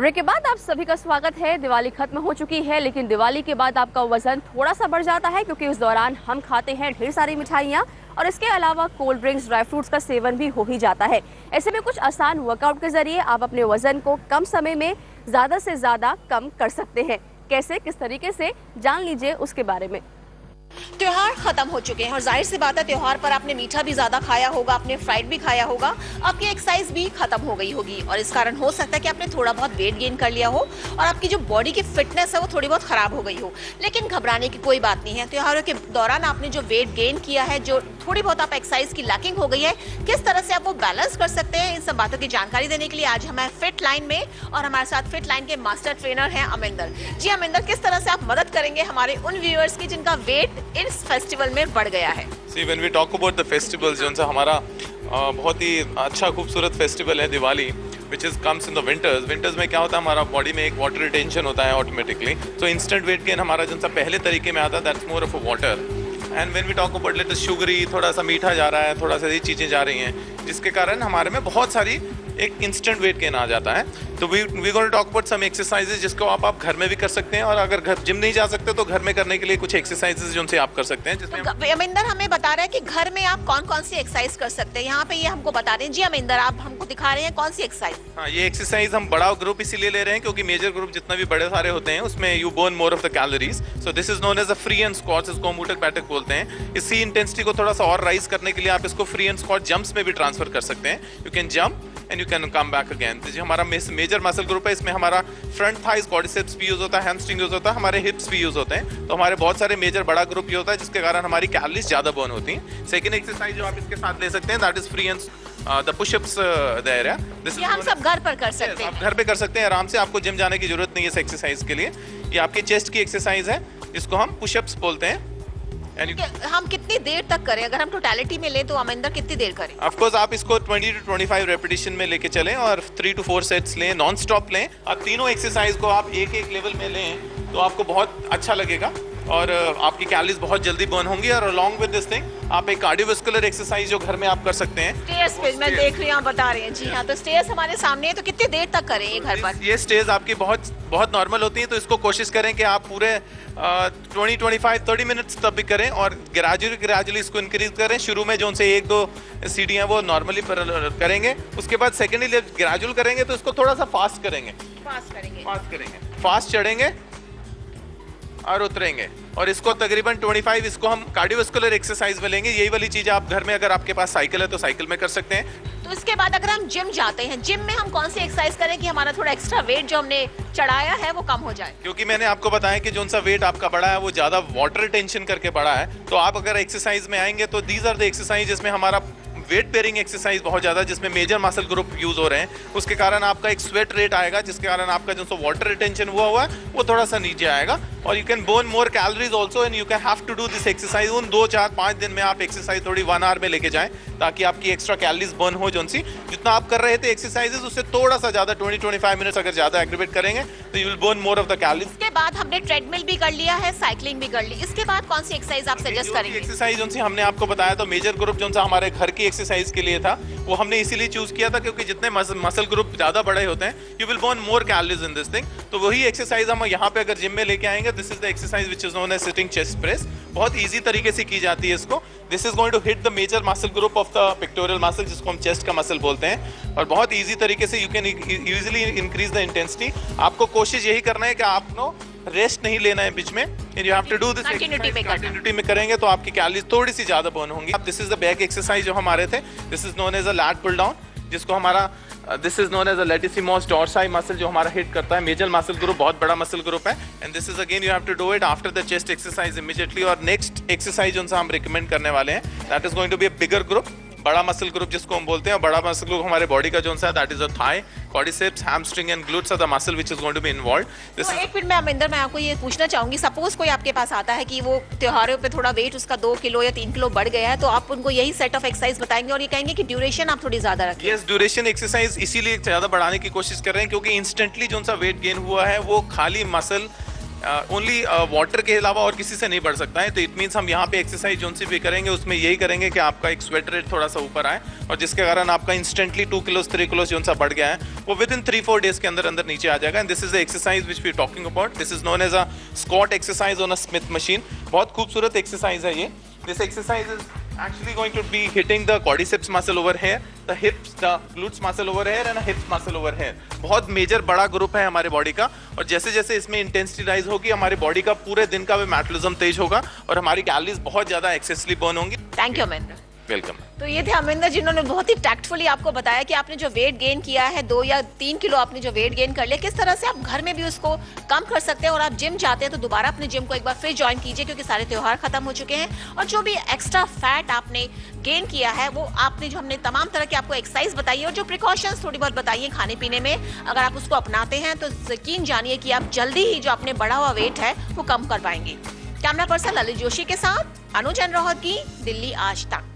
Break के बाद आप सभी का स्वागत है। दिवाली खत्म हो चुकी है, लेकिन दिवाली के बाद आपका वजन थोड़ा सा बढ़ जाता है क्योंकि उस दौरान हम खाते हैं ढेर सारी मिठाइयाँ और इसके अलावा कोल्ड ड्रिंक्स, ड्राई फ्रूट्स का सेवन भी हो ही जाता है। ऐसे में कुछ आसान वर्कआउट के जरिए आप अपने वजन को कम समय में ज़्यादा से ज़्यादा कम कर सकते हैं। कैसे, किस तरीके से, जान लीजिए उसके बारे में। त्योहार खत्म हो चुके हैं और जाहिर सी बात है त्योहार पर आपने मीठा भी ज्यादा खाया होगा, आपने फ्राइड भी खाया होगा, आपकी एक्सरसाइज भी खत्म हो गई होगी और इस कारण हो सकता है कि आपने थोड़ा बहुत वेट गेन कर लिया हो और आपकी जो बॉडी की फिटनेस है वो थोड़ी बहुत खराब हो गई हो। लेकिन घबराने की कोई बात नहीं है। त्योहारों के दौरान आपने जो वेट गेन किया है, जो थोड़ी बहुत आप एक्सरसाइज की लैकिंग हो गई है, किस तरह से आप वो बैलेंस कर सकते हैं, इन सब बातों की जानकारी देने के लिए आज हमारे फिट लाइन में और हमारे साथ फिट लाइन के मास्टर ट्रेनर हैं अमिंदर जी। अमिंदर, किस तरह से आप मदद करेंगे हमारे उन व्यूअर्स की जिनका वेट इस फेस्टिवल में बढ़ गया है? See, when we talk about the festivals, जो हमारा बहुत ही अच्छा खूबसूरत फेस्टिवल है Diwali, which is comes in the winters. Winters में क्या होता है, हमारा बॉडी में एक वाटर रिटेंशन होता है ऑटोमेटिकली। तो इंस्टेंट वेट गेन हमारा जो पहले तरीके में आता है, that's more of a water. And when we talk about let sugary, थोड़ा सा मीठा जा रहा है, थोड़ा सा ये चीज़ें जा रही हैं, जिसके कारण हमारे में बहुत सारी एक इंस्टेंट वेट गेन आ जाता है। तो we going to talk about some exercises जिसको आप घर में भी कर सकते हैं और अगर घर जिम नहीं जा सकते तो घर में करने के लिए कुछ एक्सरसाइजेज जो उनसे आप कर सकते हैं। जिसमें तो अमिंदर हमें बता रहा है कि घर में आप कौन कौन सी एक्सरसाइज कर सकते हैं, यहाँ पे ये हमको बता रहे हैं। जी अमिंदर, आप हमको दिखा रहे हैं कौन सी एक्सरसाइज? हाँ, ये एक्सरसाइज हम बड़ा ग्रुप इसीलिए ले रहे हैं क्योंकि मेजर ग्रुप जितना भी बड़े सारे होते हैं उसमें you burn more of the calories. So this is known as a free and squats, इसको हम ऊतक बैठक बोलते हैं। इसी इंटेंसिटी को थोड़ा सा और राइज करने के लिए आप इसको फ्री एंड स्क्वाट जंप्स में भी ट्रांसफर कर सकते हैं। You can jump and you can come back again. तो जो हमारा मेजर मसल ग्रुप है, इसमें हमारा फ्रंट थाइज, क्वाड्रिसेप्स भी यूज होता है, हैमस्ट्रिंग यूज होता है, हमारे हिप्स भी यूज होते हैं। तो हमारे बहुत सारे मेजर बड़ा ग्रुप ये होता है जिसके कारण हमारी कैलोरीज ज्यादा बर्न होती हैं। सेकंड एक्सरसाइज जो आप इसके साथ ले सकते हैं, that is free and the pushups there है। ये हम सब घर पर कर सकते हैं। आप घर पे कर सकते हैं आराम से, आपको जिम जाने की जरूरत नहीं है इस एक्सरसाइज के लिए। ये आपके चेस्ट की एक्सरसाइज है जिसको हम पुशअप्स बोलते हैं। हम कितनी देर तक करें? अगर हम टोटलिटी में लें तो अमिंदर कितनी देर करें? ऑफ कोर्स आप इसको 20 to 25 रेपिटेशन में लेके चलें और 3 to 4 सेट्स लें, नॉन स्टॉप लें। आप तीनों एक्सरसाइज को आप एक एक लेवल में लें तो आपको बहुत अच्छा लगेगा और आपकी कैलोरीज बहुत जल्दी बर्न होंगी। और अलॉन्ग विद दिस थिंग आप एक कार्डियोवास्कुलर एक्सरसाइज जो घर में आप कर सकते हैं। स्टेयर्स पे मैं देख रही हूँ, आप बता रहे हैं। जी हाँ, तो स्टेयर्स हमारे सामने है, तो कितनी देर तक करें ये घर पर? ये स्टेयर्स आपकी बहुत बहुत नॉर्मल होती हैं, तो इसको कोशिश करें कि आप पूरे 20, 25, 30 मिनट्स तब भी करें और ग्रेजुअली इसको इंक्रीज करें। शुरू में जो उनसे 1-2 सीढ़ियाँ वो नॉर्मली करेंगे, उसके बाद सेकेंडली ग्रेजुअल करेंगे तो इसको थोड़ा सा फास्ट करेंगे, फास्ट चढ़ेंगे और उतरेंगे। और इसको तकरीबन 25 इसको हम कार्डियोवास्कुलर एक्सरसाइज में लेंगे। यही वाली चीज़ आप घर में, अगर आपके पास साइकिल है तो साइकिल में कर सकते हैं। तो इसके बाद अगर हम जिम जाते हैं, जिम में हम कौन सी एक्सरसाइज करें कि हमारा थोड़ा एक्स्ट्रा वेट जो हमने चढ़ाया है वो कम हो जाए? क्योंकि मैंने आपको बताया कि जो सा वेट आपका बढ़ा है वो ज़्यादा वाटर रिटेंशन करके बढ़ा है। तो आप अगर एक्सरसाइज में आएंगे तो दीज आर द एक्सरसाइज जिसमें हमारा वेट बेयरिंग एक्सरसाइज बहुत ज़्यादा, जिसमें मेजर मसल ग्रुप यूज हो रहे हैं। उसके कारण आपका एक स्वेट रेट आएगा, जिसके कारण आपका जो वाटर रिटेंशन हुआ है वो थोड़ा सा नीचे आएगा और you can burn more calories also and you can have to do this exercise. उन 2, 4, 5 दिन में आप एक्सरसाइज थोड़ी 1 आवर में लेके जाएं ताकि आपकी एक्स्ट्रा कैलोरीज बर्न हो। जो सी जितना आप कर रहे थे एक्सरसाइजेज उससे थोड़ा सा ज़्यादा 20-25 मिनट्स अगर ज़्यादा एक्टिवेट करेंगे तो you will burn more of the calories. इसके बाद हमने ट्रेडमिल भी कर लिया है, साइकिलिंग भी कर ली, इसके बाद कौन सी एक्सरसाइज आप सजेस्ट करेंगे? एक्सरसाइज जो हमने आपको बताया तो मेजर ग्रुप जो हमारे घर की एक्सरसाइज के लिए था वो हमने इसीलिए चूज किया था क्योंकि जितने मसल ग्रुप ज्यादा बड़े होते हैं you will burn more calories in this thing. तो वही एक्सरसाइज हम यहाँ पे अगर जिम में लेके आएंगे, this is the exercise which is known as sitting chest press. बहुत इजी तरीके से की जाती है इसको। This is going to hit the major muscle group of the pictorial muscle जिसको हम चेस्ट का मसल बोलते हैं और बहुत इजी तरीके से you can usually increase the intensity. आपको कोशिश यही करना है कि आपको रेस्ट नहीं लेना है बीच में, and you have to do this continuity में करेंगे तो आपकी कैलोरीज थोड़ी सी ज्यादा बर्न होंगी। अब this is the back exercise जो हमारे थे, this is known as a lat pull down, जिसको हमारा this is known as a latissimus dorsi muscle जो हमारा हिट करता है। मेजर मसल ग्रुप बहुत बड़ा मसल ग्रुप है and this is again you have to do it after the chest exercise immediately. और नेक्स्ट एक्सरसाइज जो हम रिकमेंड करने वाले हैं that is going to be a bigger group, बड़ा मसल ग्रुप जिसको हम बोलते हैं। बड़ा मसल ग्रुप हमारे बॉडी का जो है that is a thigh, quadriceps, hamstring and glutes are the muscle which is going to be involved. तो एक मिनट में अमिंदर, मैं आपको ये पूछना चाहूंगी, सपोज कोई आपके पास आता है कि वो त्योहारों पे थोड़ा वेट उसका 2 किलो या 3 किलो बढ़ गया है, तो आप उनको यही सेट ऑफ एक्सरसाइज बताएंगे और ये कहेंगे कि ड्यूरेशन आप थोड़ी ज्यादा रखें? यस, ड्यूरेशन एक्सरसाइज इसीलिए ज्यादा बढ़ाने की कोशिश कर रहे हैं क्योंकि इंस्टेंटली जो सा वेट गेन हुआ है वो खाली मसल ओनली वाटर के अलावा और किसी से नहीं बढ़ सकता है। तो इट मीन्स हम यहाँ पे एक्सरसाइज जो सी भी करेंगे उसमें यही करेंगे कि आपका एक स्वेट रेट थोड़ा सा ऊपर आए, और जिसके कारण आपका इंस्टेंटली 2 किलोज 3 किलोज जो सा बढ़ गया है वो विद इन 3-4 डेज के अंदर अंदर नीचे आ जाएगा। And this is the exercise which we talking about. This is known as a squat exercise on a Smith machine. बहुत खूबसूरत एक्सरसाइज है ये। This exercise is actually going to be hitting the quadriceps muscle over here, the hips, the glutes muscle over here and a hips muscle over here। बहुत major बड़ा group है हमारे body का, और जैसे जैसे इसमें इंटेंसिटी राइज होगी हमारी बॉडी का पूरे दिन का भी मेटाबॉलिज्म तेज होगा और हमारी कैलोरीज बहुत ज्यादा एक्सेसली बर्न होंगी। Thank you Amarinder. वेलकम। तो ये थे अमरिंदर जिन्होंने बहुत ही टैक्टफुली आपको बताया कि आपने जो वेट गेन किया है 2 या 3 किलो आपने जो वेट गेन कर लिया, किस तरह से आप घर में भी उसको कम कर सकते हैं। और आप जिम जाते हैं तो दोबारा अपने जिम को एक बार फिर ज्वाइन कीजिए, क्योंकि सारे त्योहार खत्म हो चुके हैं। और जो भी एक्स्ट्रा फैट आपने गेन किया है वो आपने जो हमने तमाम तरह की आपको एक्सरसाइज बताई है और जो प्रिकॉशंस थोड़ी बहुत बताई है खाने पीने में, अगर आप उसको अपनाते हैं तो यकीन जानिए कि आप जल्दी ही जो अपने बढ़ा हुआ वेट है वो कम कर पाएंगे। कैमरा पर्सन ललित जोशी के साथ अनुज रोहतगी, दिल्ली आज तक।